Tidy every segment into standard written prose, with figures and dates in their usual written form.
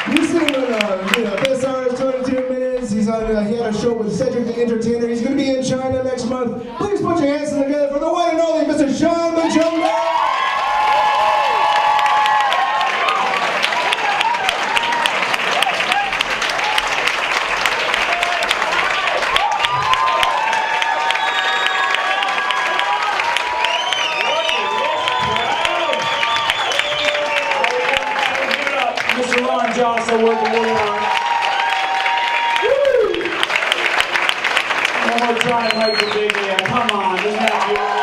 He's singing Best Artist 22 Minutes. He had a show with Cedric the Entertainer. He's going to be in China next month. Please put your hands together for the one and only Mr. Shaun Majumder. Also working really hard. Woo! One more time, Mike Birbiglia. Come on, isn't that beautiful?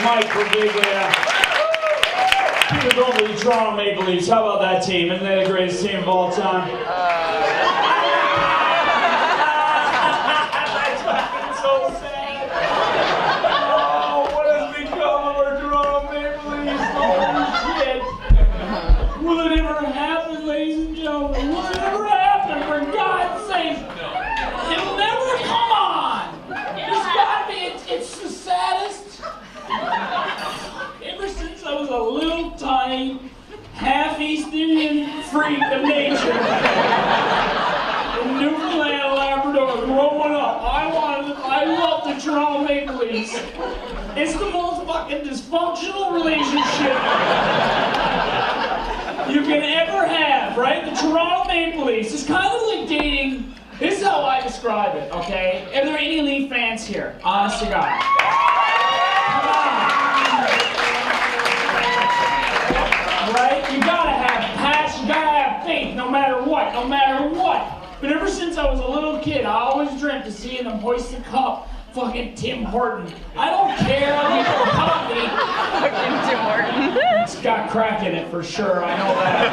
Mike Birbiglia. People going to the Toronto Maple Leafs. How about that team? Isn't that the greatest team of all time? That's fucking so sad. Oh, what has become of our Toronto Maple Leafs? Holy shit. Will it ever happen, ladies and gentlemen? Will it ever happen? For God's sake. It'll never come on. There's gotta be, it's the saddest. Ever since I was a little tiny, half-East Indian freak of nature in Newfoundlander, Labrador, growing up, I love the Toronto Maple Leafs. It's the most fucking dysfunctional relationship you can ever have, right? The Toronto Maple Leafs is kind of like dating. This is how I describe it, okay? Are there any Leaf fans here? Honest to God. Come on. Right? You gotta have passion, you gotta have faith, no matter what, no matter what. But ever since I was a little kid, I always dreamt of seeing them hoist the cup. Fucking Tim Horton. I don't care about coffee. Fucking Tim Horton. It's got crack in it for sure, I know that.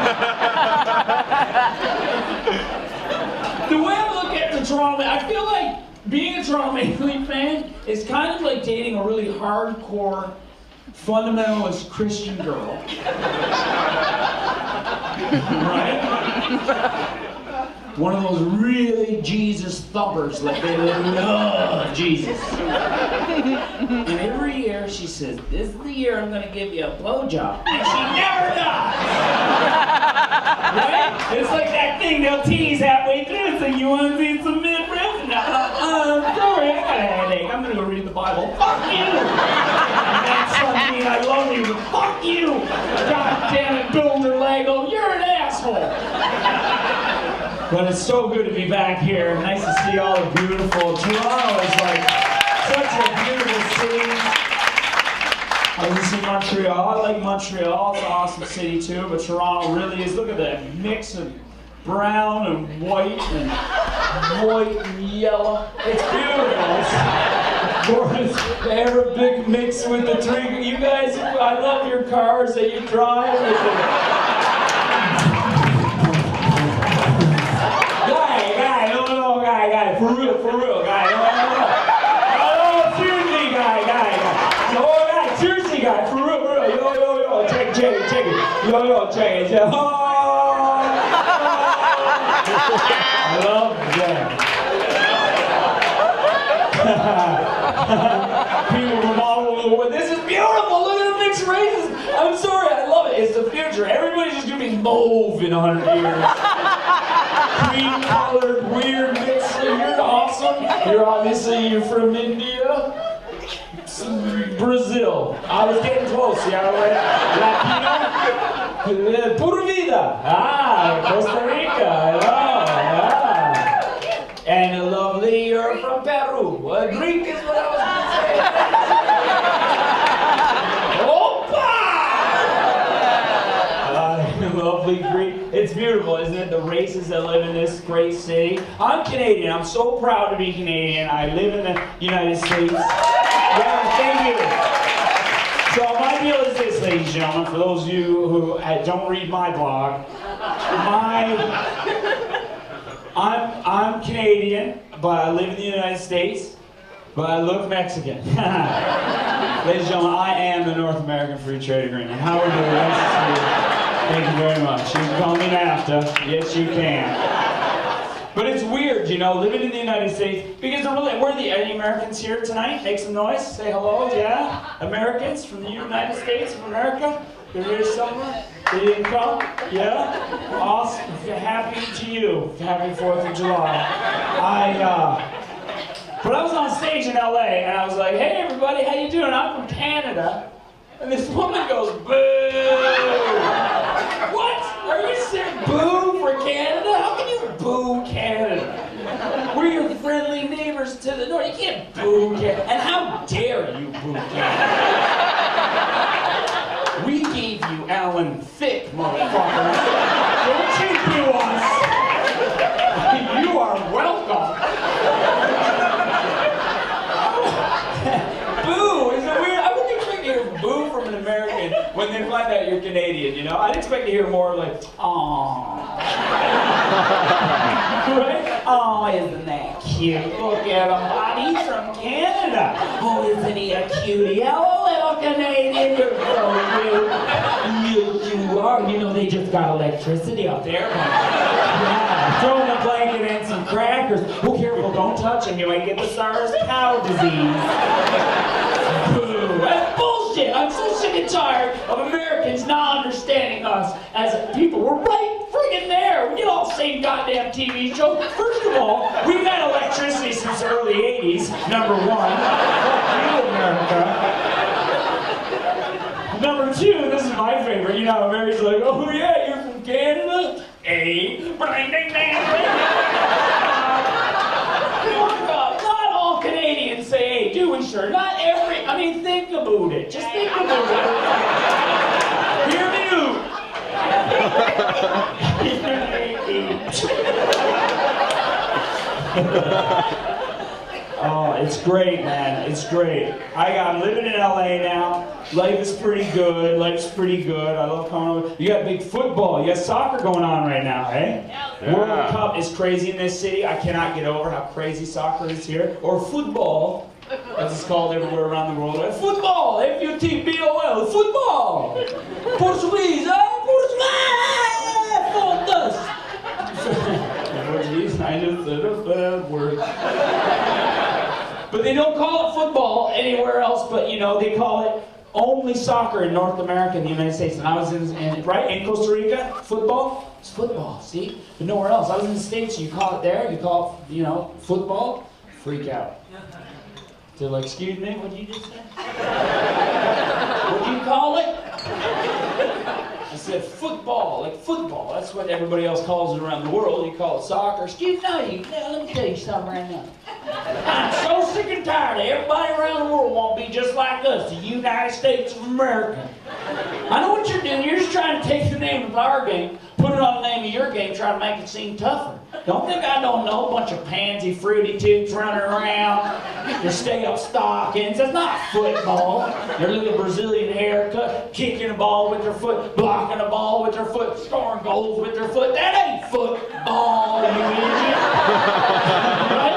The way I look at the Toronto, I feel like being a Toronto Maple Leaf fan is kind of like dating a really hardcore, fundamentalist Christian girl. Right? One of those really Jesus thumpers, like they love Jesus. And every year she says, "This is the year I'm gonna give you a blowjob." And she never does! Right? It's like that thing they'll tease halfway through. It's like, "You wanna see some midriff?" No, sorry, I got a headache. I'm gonna go read the Bible. Fuck you! And that's something I love you. Fuck you! God damn it, Builder Lego, you're an asshole! But it's so good to be back here. Nice to see all the beautiful. Toronto is like such a beautiful city. I was just in Montreal. I like Montreal. It's an awesome city too. But Toronto really is. Look at that mix of brown and white and yellow. It's beautiful. It's gorgeous. The Arabic mix with the drink. You guys, I love your cars that you drive. Guy, for real, guy. No, seriously, guy. No, guy, seriously, guy, for real. Yo, check it. Yo, check it. Oh. I love that. People from all over the world. This is beautiful. Look at the mixed races. I'm sorry, I love it. It's the future. Everybody's just gonna be mauve in 100 years. Cream-colored, weird mix. You're awesome. You're from India. Brazil. I was getting close. Yeah, Latino. Pura vida. Costa Rica. And a lovely. You're from Peru. Greek is what I was going to say. Opa! Lovely Greek. It's beautiful, isn't it? The races that live in this great city. I'm Canadian. I'm so proud to be Canadian. I live in the United States. Yeah, thank you. So my deal is this, ladies and gentlemen, for those of you who don't read my blog. I'm Canadian, but I live in the United States, but I look Mexican. Ladies and gentlemen, I am the North American Free Trade Agreement. How are we doing? Nice to see you. Thank you very much. You can call me NAFTA. Yes, you can. But it's weird, you know, living in the United States, because we're any Americans here tonight? Make some noise, say hello, yeah? Americans from the United States of America? They're here somewhere? They didn't come? Yeah? Awesome. Happy to you. Happy 4th of July. But I was on stage in LA, and I was like, hey everybody, how you doing? I'm from Canada. And this woman goes, boo! What? Are you serious? Boo for Canada? How can you boo Canada? We're your friendly neighbors to the north. You can't boo Canada. And how dare you boo Canada? We gave you Alan Thicke, motherfuckers. Don't you boo us. You are welcome. Boo! Is it weird? I wouldn't expect to hear boo from an American when they find out you're Canadian, you know? I'd expect to hear more like, aww. Right? Oh, isn't that cute? Look at him. He's from Canada. Oh, isn't he a cutie? Oh, little Canadian, you're so cute. You are. You know, they just got electricity up there. Yeah. Throw in a blanket and some crackers. Oh, careful, don't touch him. You might get the SARS cow disease. Boo. That's bullshit. I'm so sick and tired of Americans not understanding us as people. We're right friggin' there. We get all the same goddamn TV shows. First of all, we've had electricity since the early 80s, number one. Fuck you, America. Number two, this is my favorite. You know how America's like, oh yeah, you're from Canada? Not all Canadians say, hey, do we, sir? Not every, I mean, think about it. Just think about it. Hear me out. Oh, it's great, man. It's great. I'm living in LA now. Life is pretty good. Life's pretty good. I love coming over. You got big football. You got soccer going on right now, eh? Yeah. World Cup is crazy in this city. I cannot get over how crazy soccer is here. Or football, as it's called everywhere around the world. Football! F-U-T-B-O-L. Football! Portuguese, Portuguese, I just said a bad word. But they don't call it football anywhere else, but you know, they call it only soccer in North America and the United States. And I was in Costa Rica, football, it's football, see? But nowhere else. I was in the States, you call it there, you call it, you know, football, freak out. They're like, excuse me, what did you just say? What do you call it? I said football, like football. That's what everybody else calls it around the world. You call it soccer. Excuse me, let me tell you something right now. I'm so sick and tired of everybody around the world won't be just like us, the United States of America. I know what you're doing. You're just trying to take the name of our game, put it on the name of your game, try to make it seem tougher. Don't think I don't know a bunch of pansy fruity tubes running around, your stay-up stockings. That's not football. Their little Brazilian haircut, kicking a ball with their foot, blocking a ball with their foot, scoring goals with their foot. That ain't football, you idiot. Right?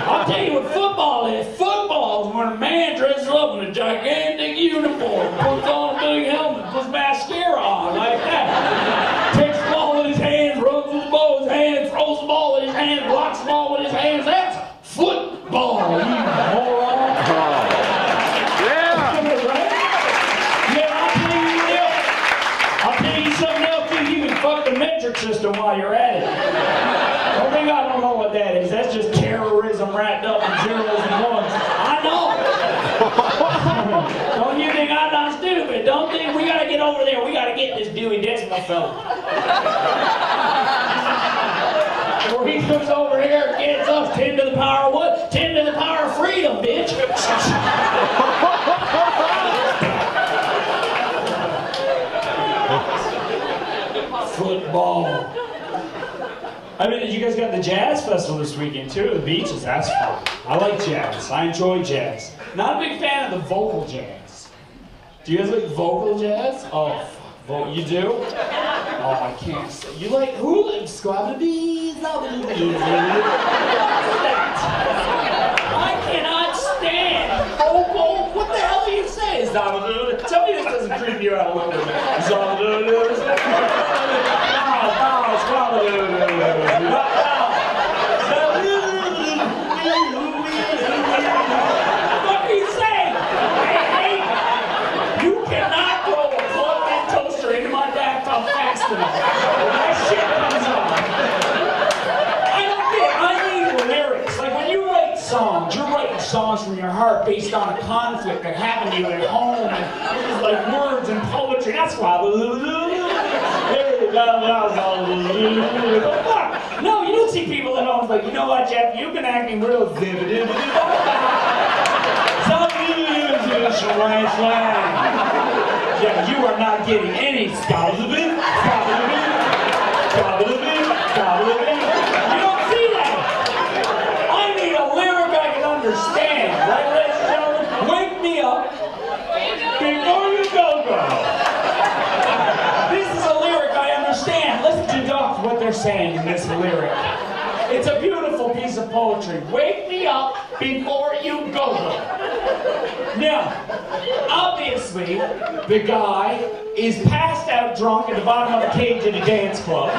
I'll tell you what football is. Football is when a man dresses up in a gigantic uniform, puts on a big helmet, puts mascara on like that. Takes the ball in his hands, rubs the ball with his hands, throws the ball in his hands, blocks the ball with his hands. That's football, you moron. Yeah. Right? Yeah, I'll tell you something else too. You can fuck the metric system while you're at it. Don't think I don't know what that is. That's just terrorism wrapped up in zeros and ones. I know. Don't you think I'm not stupid? Don't think we gotta get over there. We gotta get this Dewey Decimal fella. Or he comes over here and gets us 10 to the power of what? 10 to the power of freedom, bitch. Football. I mean, you guys got the Jazz Festival this weekend too, the beaches, that's fun. I like jazz, I enjoy jazz. Not a big fan of the vocal jazz. Do you guys like vocal jazz? Oh, fuck, you do? Oh, I can't say. You like, who likes Squabba-Bees? I cannot stand vocal, what the hell do you say? Tell me this doesn't creep you out a little bit. based on a conflict that happened to you at home, and it was like words and poetry. That's why. No, you don't see people at home like, you know what, Jeff, you've been acting real vivid. Yeah, you are not getting any scalabin. You don't see that. I need a lyric I can understand, right, ladies and gentlemen? Wake me up before you go. This is a lyric I understand. Let's deduct what they're saying in this lyric. It's a beautiful piece of poetry. Wake me up before you go. Now, obviously, the guy is passed out drunk at the bottom of a cage at a dance club.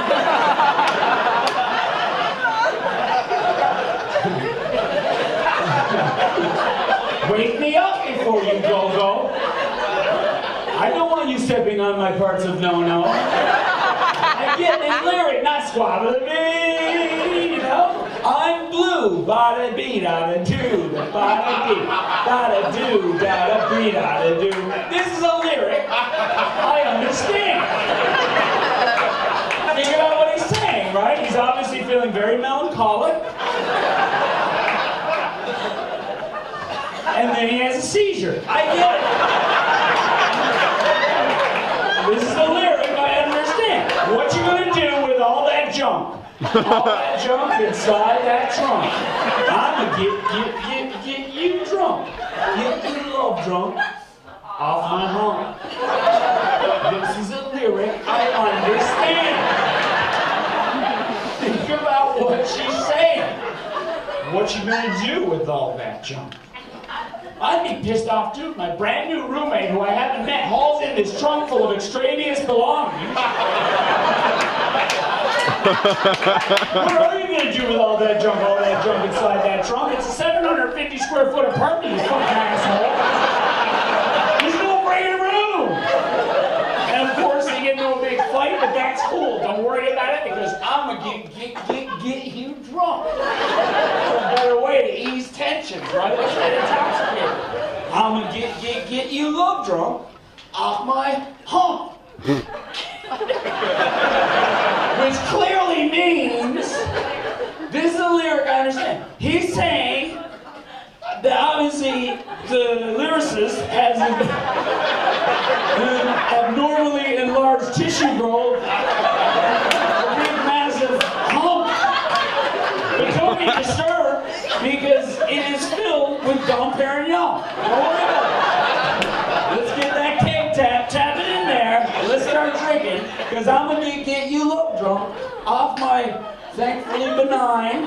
Wake me up before you go. I don't want you stepping on my parts of no-no. I get this lyric, not squabble-a-bee, you know? I'm blue, bada-bee, da-da-doo, bada-dee, da-da-doo, da-da-bee, da-da-doo. This is a lyric I understand. Think about what he's saying, right? He's obviously feeling very melancholic. And then he has a seizure. I get it. This is a lyric I understand. What you gonna do with all that junk? All that junk inside that trunk. I'ma get you drunk. Get you love drunk off my hump. This is a lyric I understand. Think about what she's saying. What you gonna do with all that junk? I'd be pissed off too if my brand new roommate, who I haven't met, hauls in this trunk full of extraneous belongings. What are you going to do with all that junk inside that trunk? It's a 750 square foot apartment, you fucking asshole. There's no breaking room. And of course, they get into a big fight, but that's cool. Don't worry about it, because I'm going to get you drunk. It's a better way to ease tensions, right? Let's get intoxicated. I'm going to get you love drunk off my hump. Which clearly means, this is a lyric I understand. He's saying that obviously the lyricist has an abnormally enlarged tissue growth, a big massive hump. But don't be disturbed because it is filled with Dom Perignon. Don't worry about it. Let's get that cake tap it in there. Let's start drinking, because I'm going to get you love drunk off my thankfully benign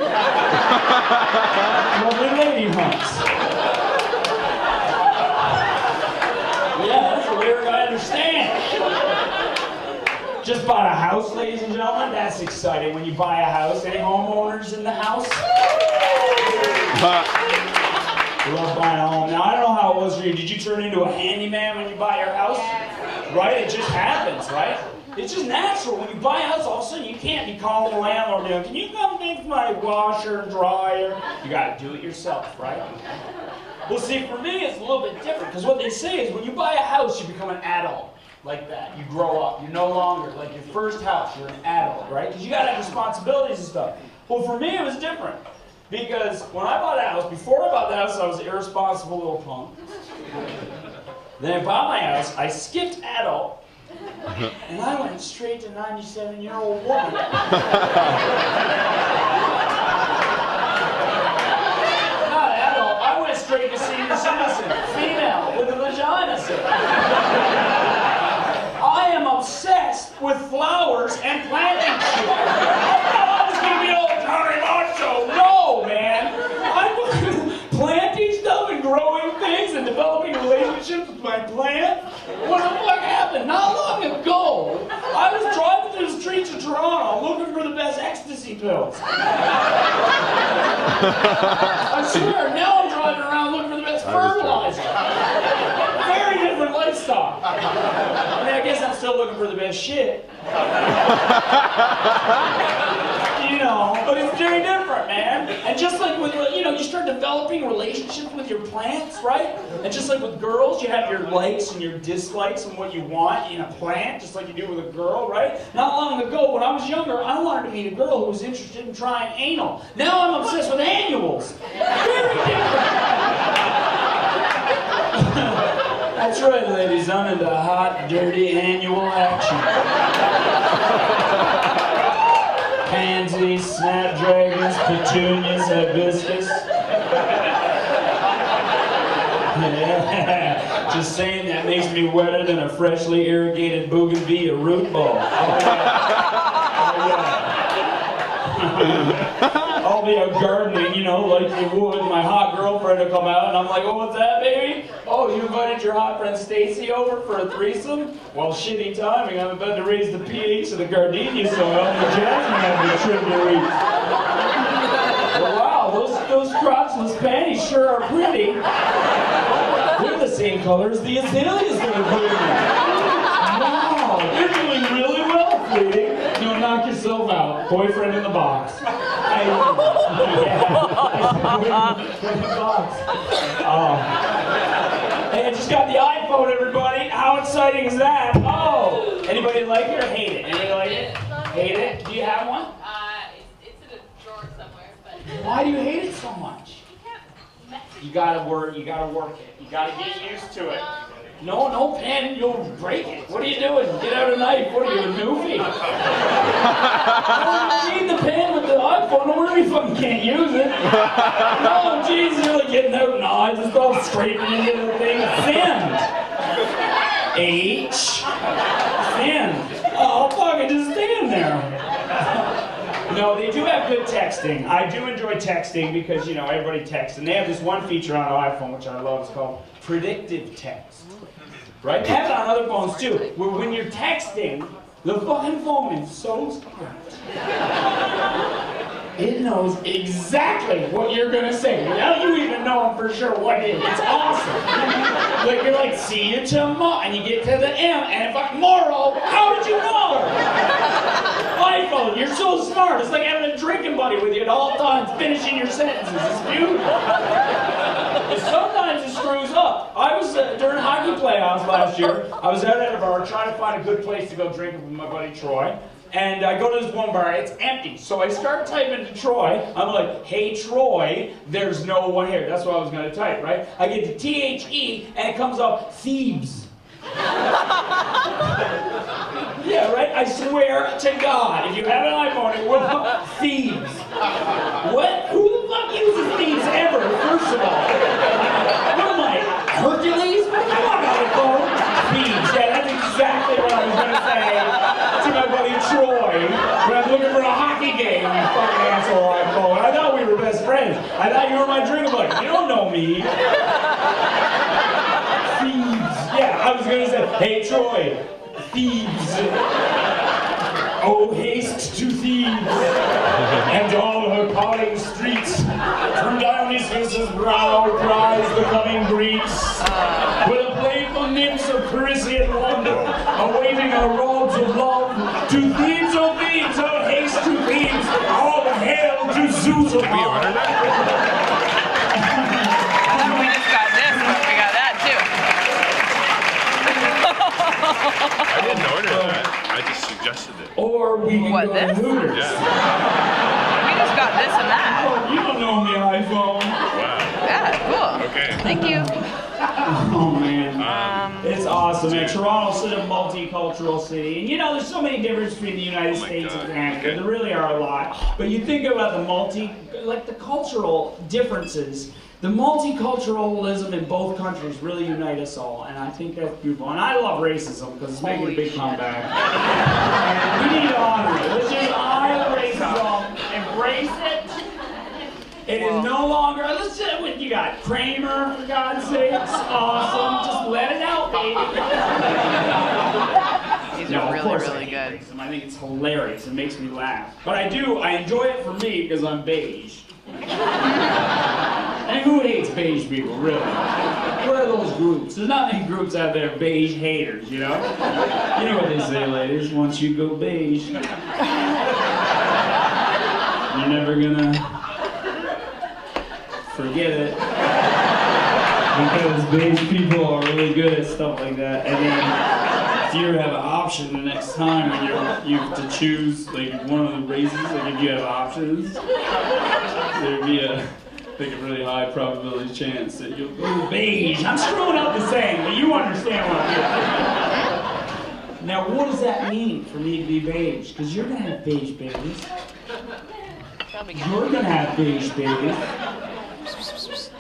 lovely lady hunts. Yeah, that's a lyric I understand. Just bought a house, ladies and gentlemen. That's exciting when you buy a house. Any homeowners in the house? Love buying a home. Now, I don't know how it was for you. Did you turn into a handyman when you buy your house? Right? It just happens, right? It's just natural. When you buy a house, all of a sudden you can't be calling the landlord down. Can you come fix my washer and dryer? You got to do it yourself, right? Well, see, for me, it's a little bit different, because what they say is when you buy a house, you become an adult. Like that. You grow up. You're no longer, like your first house, you're an adult, right? Because you got to have responsibilities and stuff. Well, for me, it was different. Because when I bought a house, before I bought the house, I was an irresponsible little punk. Then I bought my house, I skipped adult, and I went straight to 97-year-old woman. Not adult, I went straight to senior citizen, female, with a vagina set. I am obsessed with flowers and planting shit. I thought I was going to be all Johnny Macho. No, man. I'm planting stuff and growing things and developing relationships with my plant. What the fuck happened? Not long ago, I was driving through the streets of Toronto looking for the best ecstasy pills. I swear, now I'm driving around looking for the best fertilizer. Very different lifestyle. I mean, I guess I'm still looking for the best shit. You know, But it's very different, man. And just like with, you know, you start developing relationships with your plants, right? And just like with girls, you have your likes and your dislikes and what you want in a plant, just like you do with a girl, right? Not long ago, when I was younger, I wanted to meet a girl who was interested in trying anal. Now I'm obsessed with annuals. Very different. That's right, ladies. I'm into hot, dirty annual action. Pansies, snapdragons, petunias, hibiscus. Yeah. Just saying that makes me wetter than a freshly irrigated bougainvillea root ball. Oh, yeah. I'll be out gardening, you know, like you would. My hot girlfriend will come out, and I'm like, oh, what's that, baby? Oh, you invited your hot friend Stacy over for a threesome? Well, shitty timing. I'm about to raise the pH of the gardenia soil, and the jasmine have the tributary. Well, wow, those crotchless panties sure are pretty. They're the same color as the azaleas that are blooming. Wow, you're doing really well, sweetie. No, knock yourself out. Boyfriend in the box. Hey, I just got the iPhone, everybody. How exciting is that? Oh, anybody like it or hate it? Anybody like it? Hate it? Do you have one? It's in a drawer somewhere, but... Why do you hate it so much? You gotta work it. You gotta get used to it. No pen, you'll break it. What are you doing? Get out a knife. What are you, a newfie? I don't need the pen with the iPhone. Don't worry if I fucking can't use it. No, jeez, you're like getting out. No, I just go scraping into the thing. Send. H. Send. Oh, fuck it, just stand there. No, they do have good texting. I do enjoy texting because, you know, everybody texts. And they have this one feature on the iPhone, which I love. It's called predictive text. Right? They have it on other phones too, where when you're texting, the fucking phone is so smart. It knows exactly what you're gonna say without you even knowing for sure what it is. It's awesome. Like you're like, see you tomorrow, and you get to the M, and it's like, moral, how did you know? iPhone, you're so smart. It's like having a drinking buddy with you at all times, finishing your sentences. It's beautiful. And sometimes it screws up. I was, during hockey playoffs last year, I was out at a bar trying to find a good place to go drinking with my buddy Troy. And I go to this one bar, it's empty. So I start typing to Troy. I'm like, hey Troy, there's no one here. That's what I was gonna type, right? I get to THE and it comes up thieves. Yeah, right? I swear to God, if you have an iPhone, it will come thieves. What? Who the fuck uses thieves ever, first of all? What am I, Hercules? Come on, iPhone. Thieves. Yeah, that's exactly what I was gonna say to my buddy Troy when I'm looking for a hockey game, you fucking asshole iPhone. I thought we were best friends. I thought you were my drinking buddy. You don't know me. Thieves. Yeah, I was gonna say, hey Troy, thieves. Oh, haste to Thebes, and all her calling streets. From Dionysus' brow cries the coming Greeks, with a playful nymphs of Parisian wonder, awaiting our rods of love. To Thebes, oh haste to Thebes, all hail to Zeus of love. We just got this, but we got that too. I didn't order that. I just suggested it. Or we can What, go this? to Hooters. Yeah. We just got this and that. Oh, you don't know me, iPhone. Wow. Yeah, cool. Okay. Thank you. Oh man, it's awesome. Man, dude. Toronto's such a multicultural city, and you know, there's so many differences between the United Oh my States God. and Canada. Okay. There really are a lot. But you think about the cultural differences. The multiculturalism in both countries really unite us all, and I think that's beautiful. And I love racism because it's making a big comeback. And we need to honor it. Let's just honor racism, embrace it. It is no longer, let's say what you got, Kramer, for God's sakes, awesome, just let it out, baby. These No, are of really, course really I hate good. racism. I think it's hilarious, it makes me laugh. But I enjoy it for me because I'm beige. And who hates beige people, really? What are those groups? There's not many groups out there, beige haters, you know? You know what they say, ladies, once you go beige. You You're never gonna forget it. Because beige people are really good at stuff like that. And then if you ever have an option the next time when you have to choose like one of the races, like if you have options, there'd be a really high probability chance that you'll go beige. I'm screwing up the saying, but you understand what I'm doing. Now, what does that mean for me to be beige? Because you're gonna have beige babies. You're gonna have beige babies.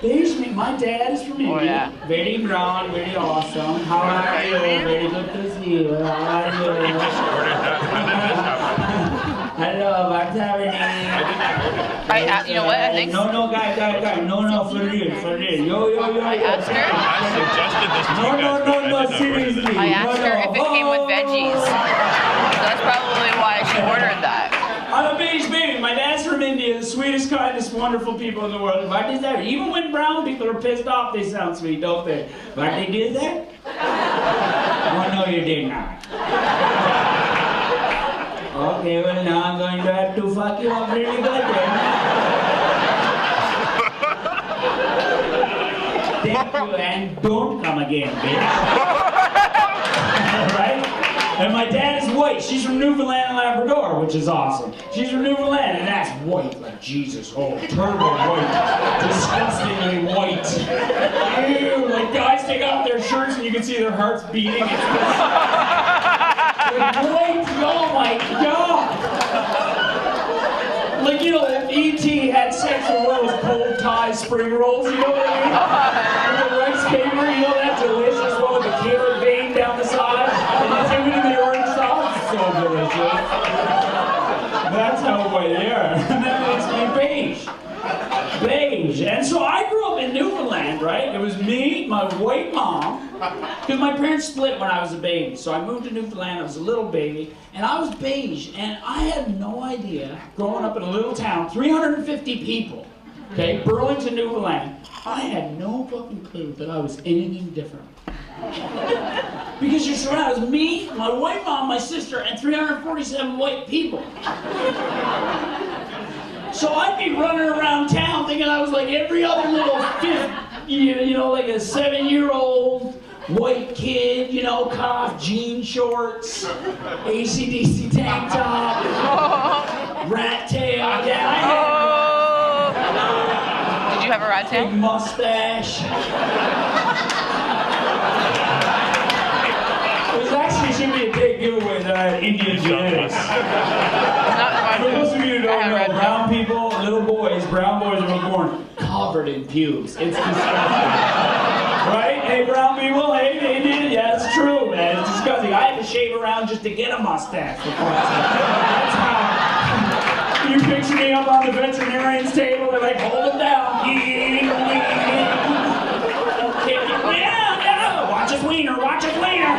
Beige means my dad is from India. Oh, yeah. Very brown, very awesome. How are you? Very good to see you. How are you? Hello, what's happening? You know what? I think. No, guy. No, for real. Yo. I asked her. I suggested this to you guys. No, seriously. I asked her if it came with veggies. So that's probably why she ordered that. I'm a beige baby. My dad's from India, the sweetest, kindest, wonderful people in the world. What is that? Even when brown people are pissed off, they sound sweet, don't they? But they did that? Oh, no, you did not. Okay, well, now I'm going to have to fuck you up really good then. Thank you, and don't come again, bitch. Right? And my dad is white. She's from Newfoundland and Labrador, which is awesome. She's from Newfoundland, and that's white like Jesus. Oh, turbo white. Disgustingly white. Ew, like guys take off their shirts and you can see their hearts beating. It's white, oh my God. Like, you know, if E.T. had sex with one of those cold Thai spring rolls, you know what I mean? With the rice paper, you know that delicious one with the carrot vein down the side? And you dip it in the orange sauce? It's so delicious. That's how white they are. And that makes me beige. Beige. And so I grew up in Newfoundland, right? It was me, my white mom, because my parents split when I was a baby. So I moved to Newfoundland, I was a little baby, and I was beige. And I had no idea, growing up in a little town, 350 people, okay, Burlington, Newfoundland, I had no fucking clue that I was anything different. Because you're surrounded, it was me, my white mom, my sister, and 347 white people. So I'd be running around town thinking I was like every other little fifth, you know, like a 7-year-old white kid, you know, cut off jean shorts, AC/DC tank top, rat tail. Yeah, I had. Did you have a rat tail? Big mustache. It was actually should be a big giveaway that I had Indian genetics. For those of you who don't know, brown people, little boys, brown boys are born covered in pubes. It's disgusting. Right? Hey, brown people, hey, Indian, yeah, it's true, man. It's disgusting. I had to shave around just to get a mustache. That's how. You picture me up on the veterinarian's table, they're like, hold him down. Yeah, watch his wiener, watch his wiener.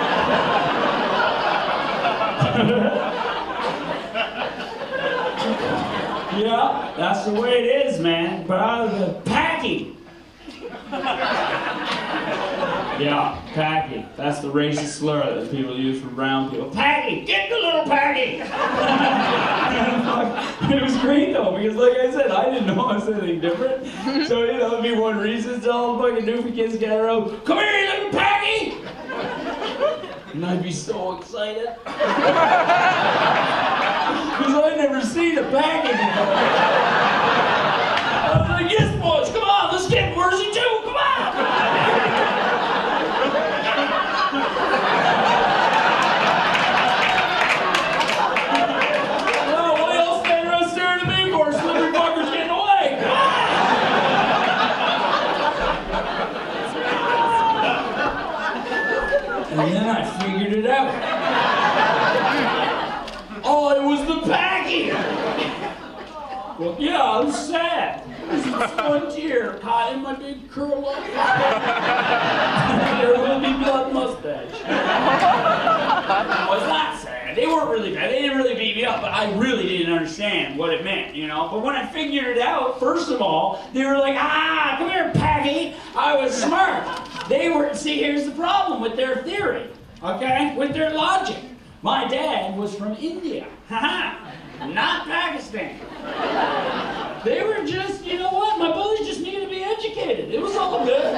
Yeah, that's the way it is, man. But I was a packy. Yeah, packy. That's the racist slur that people use for brown people. Packy! Get the little packy! It was great though, because like I said, I didn't know I was anything different. So, you know, it'd be one reason to all the fucking doofy kids gather around. Come here, you little packy! And I'd be so excited. Because I'd never seen a packy before. I was like, yes, boys, come on, let's get Mersey too, come on! Well, what else stand around staring at me for? Slippery fuckers getting away, come on! And then I figured it out. Oh, it was the packy! Well, yeah, I was sad. This is one tear caught in my big curl up. There will be blood mustache. I was not sad. They weren't really bad. They didn't really beat me up, but I really didn't understand what it meant, you know? But when I figured it out, first of all, they were like, ah, come here, packy. I was smart. They were, see, here's the problem with their theory, okay? With their logic. My dad was from India. Haha. Not Pakistan. They were just, you know what? My bullies just needed to be educated. It was all good.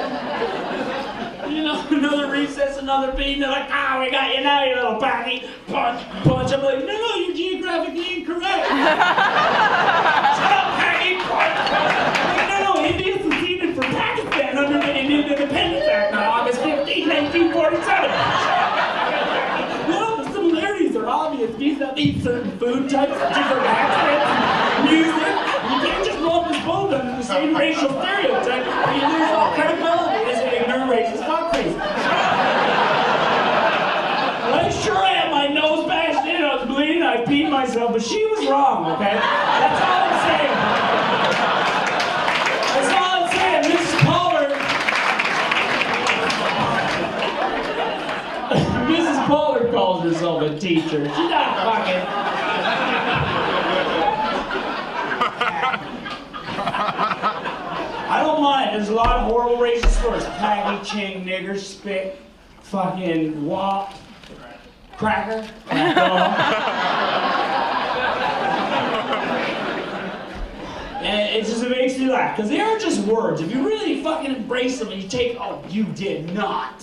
You know, another recess, another beat, and they're like, ah, we got you now, you little baggy. Punch, punch. I'm like, no, you're geographically incorrect. Shut up, baggy, punch. Like, no, India seceded from Pakistan under the Indian Independence Act on August 15, 1947. No, the similarities are obvious. These that eat certain food types, different accents, music. You can't just lump us both under the same racial stereotype. You lose all credibility as an ignorant racist fuckface. I sure am. My nose bashed in. I was bleeding. I peed myself, but she was wrong. Okay, that's all I'm saying. That's all I'm saying. Mrs. Pollard. Mrs. Pollard calls herself a teacher. She's not fucking. I don't mind. There's a lot of horrible racist slurs. Paggy, ching, nigger, spit, fucking wop, cracker. And it just makes me laugh, because they are just words. If you really fucking embrace them and you take, oh, you did not.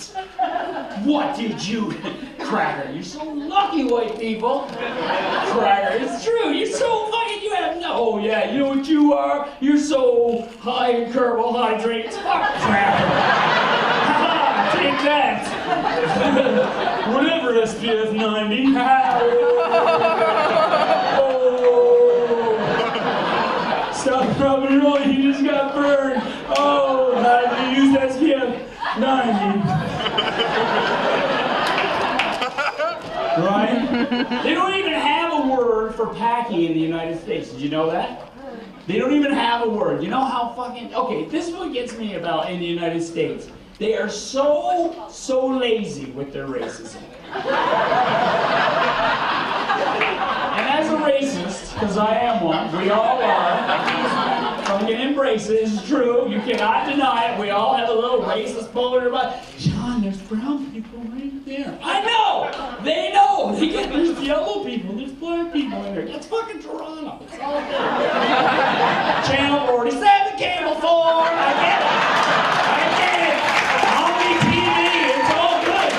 What did you, cracker? You're so lucky, white people. Cracker, it's true. You're so fucking, you have no, oh yeah, you know what you are? You're so high in carbohydrates. Fuck cracker. Haha, take that. Whatever, SPF 90. Stop rubbing it on, you just got burned. Oh, how did you use SPF 90? Right? They don't even have a word for packy in the United States. Did you know that? They don't even have a word. You know how fucking... Okay, this is what gets me about in the United States. They are so lazy with their racism. And as a racist, because I am one, we all are, fucking embrace it, it's true, you cannot deny it, we all have a little racist bullet about, Shaun, there's brown people right there. I know! They know! There's yellow people, there's black people in there. That's fucking Toronto. It's all good. Channel 47, Cable 4, I get it. I get it. On the TV, it's all good.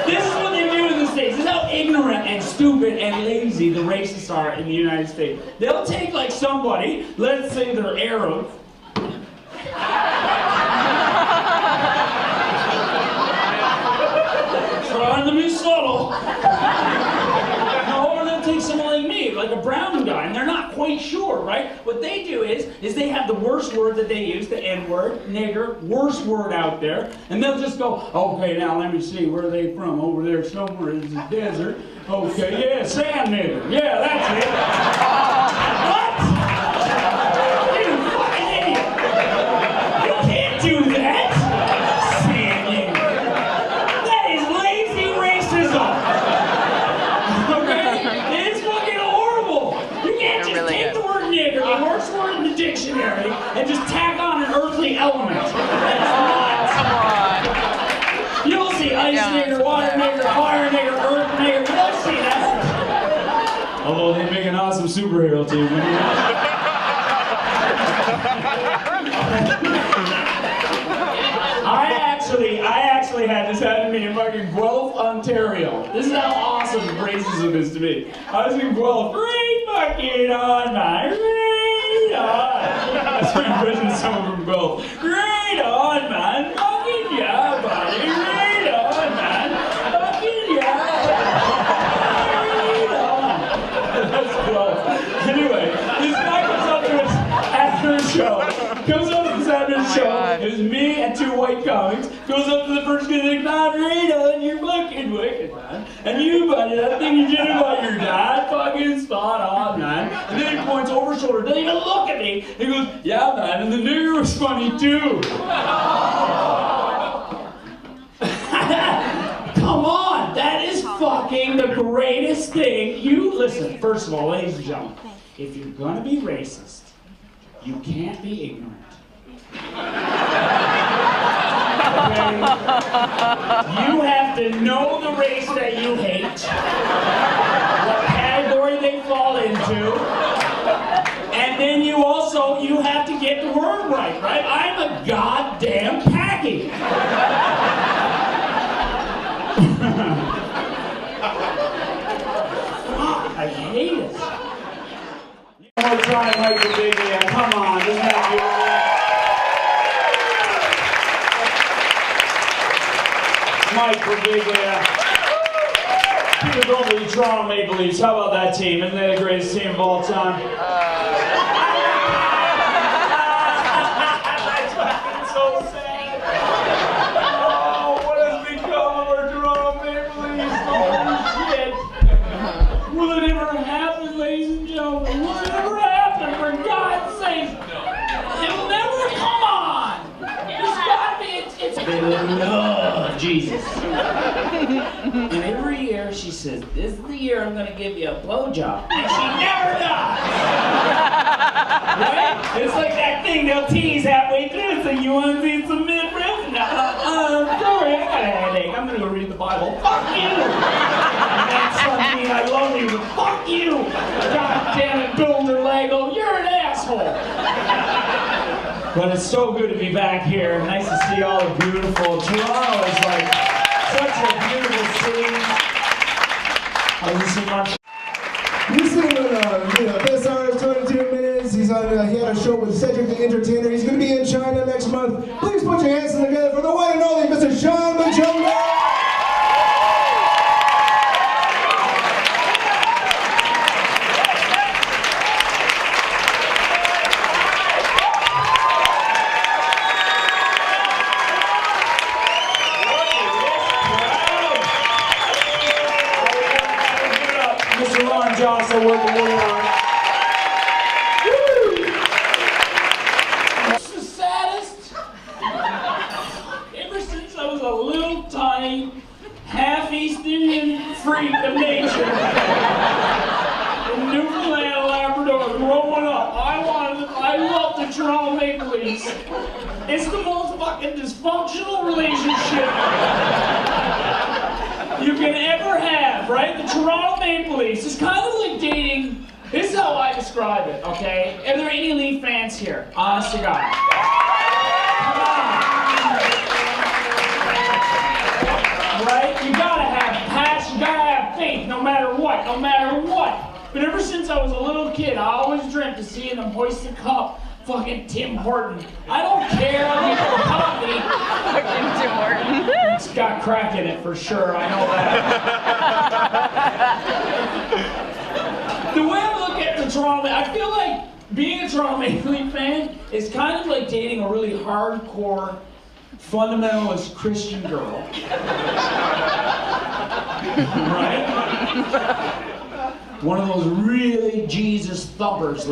This is what they do in the States. This is how ignorant and stupid and lazy the racists are in the United States. They'll take like somebody, let's say they're Arab. Trying to be subtle. Or they'll take someone like me, like a brown guy, and they're not quite sure, right? What they do is they have the worst word that they use, the N-word, nigger, worst word out there, and they'll just go, okay, now let me see, where are they from? Over there somewhere in the desert. Okay, yeah, sand nigger. Yeah, that's it. What? You fucking idiot. You can't do that. Sand nigger. That is lazy racism. Okay? It's fucking horrible. You can't just take the word nigger, the worst word in the dictionary, and just tack on an earthly element. That's not. Come on. You'll see ice nigger, water nigger, fire nigger, earth nigger. You'll see that. Although they make an awesome superhero team. I actually had this happen to me in fucking Guelph, Ontario. This is how awesome racism is to me. I was in Guelph. Great fucking on, man. Great on. That's my impression of someone from Guelph. Great on, man. Fucking yeah, buddy. Great on, man. Fucking yeah. Great on. That's Guelph. Anyway, this guy comes up to us after a show. Comes up to us after the show. It was me and two white comics. Goes up to the first guy and like, man, right on, you're fucking wicked, man. And you, buddy, that thing you did about your dad, fucking spot on, man. And then he points over his shoulder, doesn't even look at me. He goes, yeah, man, and the nigger was funny too. Come on, that is fucking the greatest thing. You, listen, first of all, ladies and gentlemen, if you're gonna be racist, you can't be ignorant. okay? You have to know the race that you hate, what category they fall into, and then you have to get the word right, right? I'm a goddamn packy. I hate it. One more time, Mike the Big Man. Come on, isn't that beautiful? Mike the Big Man. People don't believe Toronto Maple Leafs. How about that team? Isn't they the greatest team of all time? That's fucking so sad. Oh, what has become of our Toronto Maple Leafs? Holy shit. Will it ever happen, ladies and gentlemen? Will it ever happen, for God's sake? It'll never come on! There's gotta be, they love Jesus. And every year she says, this is the year I'm gonna give you a blowjob. And she never does! Right? It's like that thing they'll tease halfway through. It's like, you wanna see some midriff? No, sorry, I got a headache. I'm gonna go read the Bible. Fuck you! I love you, but fuck you! God damn it, builder Lego, you're an asshole! But it's so good to be back here. Nice to see all the beautiful. Toronto is like such a beautiful city. I was so much. He's sitting on Best Artist 22 Minutes. He had a show with Cedric the Entertainer. He's going to be in China next month. Please put your hands together for the one and only Mr. Shaun Majumder. Also working really hard. It's the saddest. Ever since I was a little tiny, half East Indian freak of nature in Newfoundlander, Labrador, growing up, I love the Toronto Maple Leafs. It's the most fucking dysfunctional relationship you can ever have, right? The Toronto Maple Leafs is kind of like dating. This is how I describe it, okay? Are there any Leaf fans here? Honest to God. Come on. Right? You gotta have passion, you gotta have faith, no matter what, no matter what. But ever since I was a little kid, I always dreamt of seeing them hoist the cup. Fucking Tim Horton. I don't care if you caught me. Fucking Tim Horton. It's got crack in it for sure, I know that. The way I look at the Toronto, I feel like being a Toronto Maple Leaf fan is kind of like dating a really hardcore, fundamentalist Christian girl. Right? One of those really Jesus thumpers.